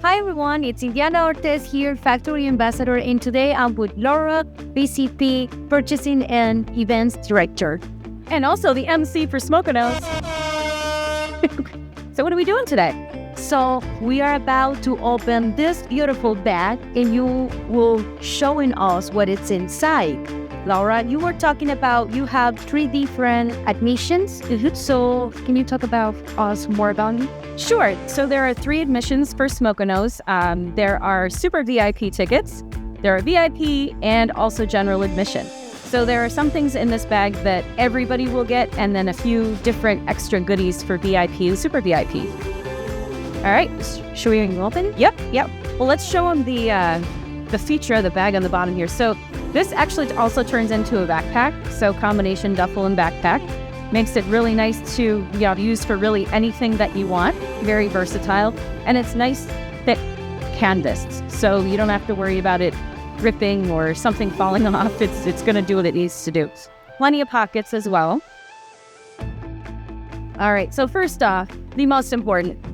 Hi everyone, it's Indiana Ortez here, Factory Ambassador, and today I'm with Laura, BCP, Purchasing and Events Director. And also the MC for Smoke-onos. So what are we doing today? So we are about to open this beautiful bag and you will showing us what it's inside. Laura, you were talking about you have 3 different admissions. So can you talk about us more about it? Sure. So there are 3 admissions for Smoke-onos. There are super VIP tickets, there are VIP, and also general admission. So there are some things in this bag that everybody will get, and then a few different extra goodies for VIP and super VIP. All right. Should we open it? Yep. Well, let's show them the feature of the bag on the bottom here. So this actually also turns into a backpack. So combination duffel and backpack. Makes it really nice to use for really anything that you want. Very versatile. And it's nice thick canvas. So you don't have to worry about it ripping or something falling off. It's going to do what it needs to do. Plenty of pockets as well. All right. So first off, the most important.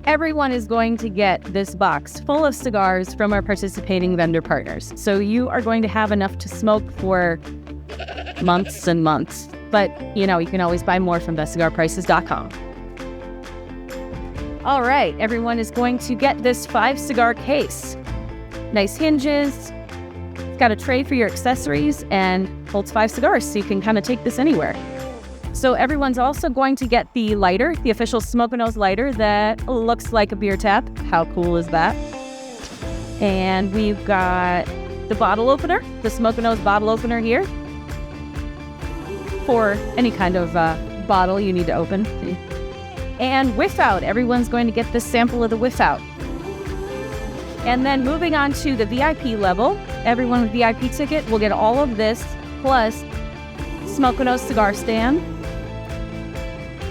Everyone is going to get this box full of cigars from our participating vendor partners. So you are going to have enough to smoke for months and months. But, you can always buy more from bestcigarprices.com. All right, everyone is going to get this 5 cigar case. Nice hinges. It's got a tray for your accessories and holds 5 cigars, so you can kind of take this anywhere. So everyone's also going to get the lighter, the official Smoke-onos lighter that looks like a beer tap. How cool is that? And we've got the bottle opener, the Smoke-onos bottle opener here. For any kind of bottle you need to open. And whiff out. Everyone's going to get this sample of the whiff out. And then moving on to the VIP level, everyone with VIP ticket will get all of this plus Smoke-onos cigar stand.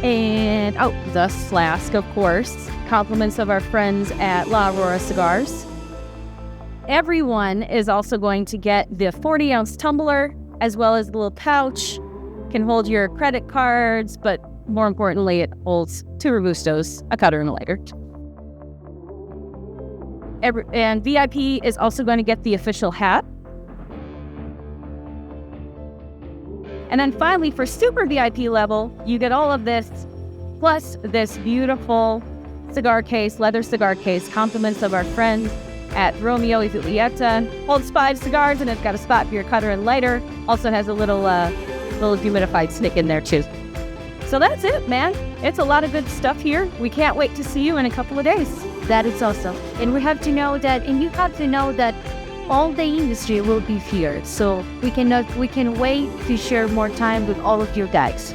And, the flask, of course. Compliments of our friends at La Aurora Cigars. Everyone is also going to get the 40-ounce tumbler as well as the little pouch. Can hold your credit cards, but more importantly, it holds 2 Robustos, a cutter, and a lighter. And VIP is also going to get the official hat. And then finally, for super VIP level, you get all of this, plus this beautiful cigar case, leather cigar case, compliments of our friends at Romeo y Julieta. Holds 5 cigars, and it's got a spot for your cutter and lighter. Also has a little humidified stick in there too. So that's it, man. It's a lot of good stuff here. We can't wait to see you in a couple of days. That is awesome. And we have to know that, and you have to know that all the industry will be here. So we can wait to share more time with all of you guys.